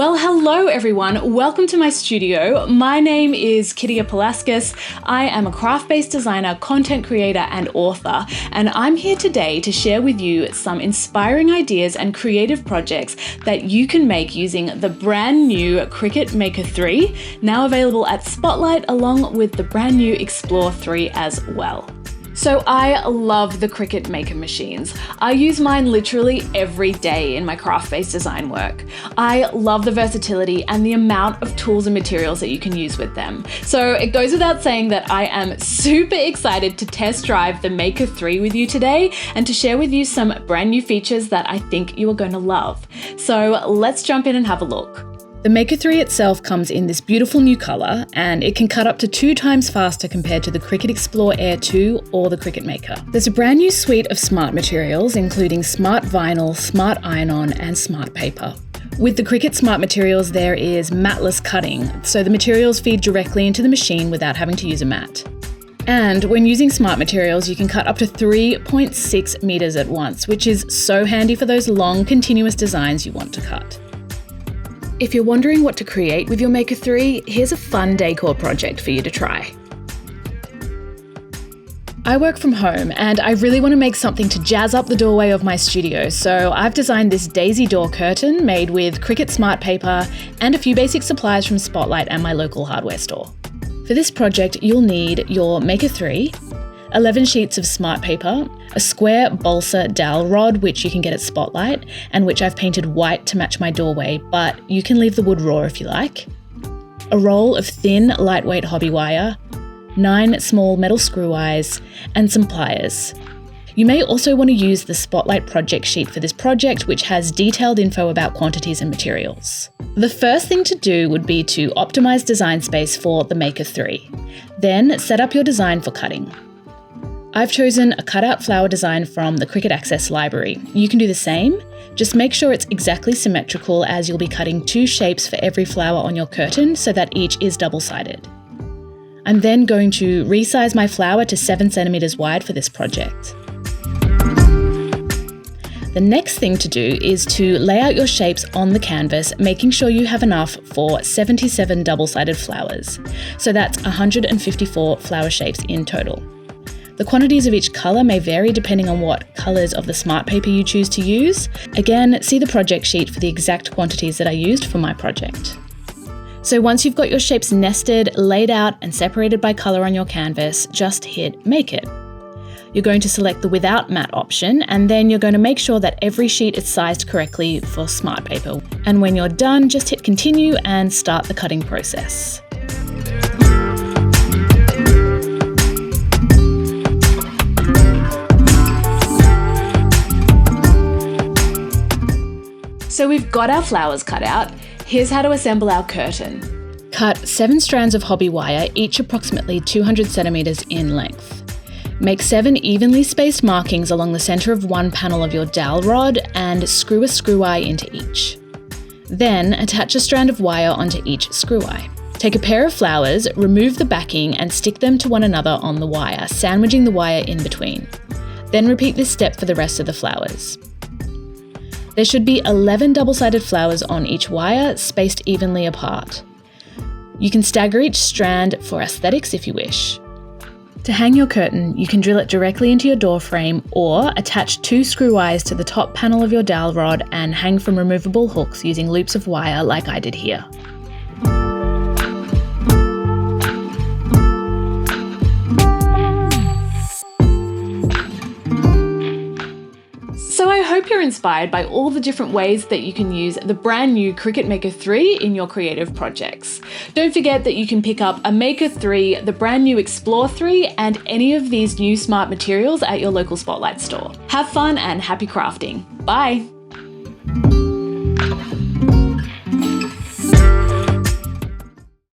Well, hello everyone. Welcome to my studio. My name is Kitiya Palaskas. I am a craft-based designer, content creator, and author, and I'm here today to share with you some inspiring ideas and creative projects that you can make using the brand new Cricut Maker 3, now available at Spotlight, along with the brand new Explore 3 as well. So I love the Cricut Maker machines. I use mine literally every day in my craft-based design work. I love the versatility and the amount of tools and materials that you can use with them. So it goes without saying that I am super excited to test drive the Maker 3 with you today and to share with you some brand new features that I think you are going to love. So let's jump in and have a look. The Maker 3 itself comes in this beautiful new colour, and it can cut up to 2 times faster compared to the Cricut Explore Air 2 or the Cricut Maker. There's a brand new suite of smart materials, including smart vinyl, smart iron-on, and smart paper. With the Cricut Smart Materials, there is matless cutting, so the materials feed directly into the machine without having to use a mat. And when using smart materials, you can cut up to 3.6 meters at once, which is so handy for those long, continuous designs you want to cut. If you're wondering what to create with your Maker 3, here's a fun decor project for you to try. I work from home and I really want to make something to jazz up the doorway of my studio, so I've designed this daisy door curtain made with Cricut Smart Paper and a few basic supplies from Spotlight and my local hardware store. For this project, you'll need your Maker 3, 11 sheets of smart paper, a square balsa dowel rod, which you can get at Spotlight, and which I've painted white to match my doorway, but you can leave the wood raw if you like, a roll of thin, lightweight hobby wire, 9 small metal screw eyes, and some pliers. You may also want to use the Spotlight project sheet for this project, which has detailed info about quantities and materials. The first thing to do would be to optimize design space for the Maker 3. Then set up your design for cutting. I've chosen a cutout flower design from the Cricut Access library. You can do the same, just make sure it's exactly symmetrical as you'll be cutting 2 shapes for every flower on your curtain so that each is double-sided. I'm then going to resize my flower to 7 centimeters wide for this project. The next thing to do is to lay out your shapes on the canvas, making sure you have enough for 77 double-sided flowers. So that's 154 flower shapes in total. The quantities of each colour may vary depending on what colours of the smart paper you choose to use. Again, see the project sheet for the exact quantities that I used for my project. So once you've got your shapes nested, laid out and separated by colour on your canvas, just hit Make It. You're going to select the Without Mat option, and then you're going to make sure that every sheet is sized correctly for smart paper. And when you're done, just hit Continue and start the cutting process. So we've got our flowers cut out. Here's how to assemble our curtain. Cut 7 strands of hobby wire, each approximately 200 centimeters in length. Make 7 evenly spaced markings along the center of one panel of your dowel rod and screw a screw eye into each. Then attach a strand of wire onto each screw eye. Take a pair of flowers, remove the backing and stick them to one another on the wire, sandwiching the wire in between. Then repeat this step for the rest of the flowers. There should be 11 double-sided flowers on each wire, spaced evenly apart. You can stagger each strand for aesthetics if you wish. To hang your curtain, you can drill it directly into your door frame or attach 2 screw eyes to the top panel of your dowel rod and hang from removable hooks using loops of wire like I did here. So I hope you're inspired by all the different ways that you can use the brand new Cricut Maker 3 in your creative projects. Don't forget that you can pick up a Maker 3, the brand new Explore 3, and any of these new smart materials at your local Spotlight store. Have fun and happy crafting. Bye!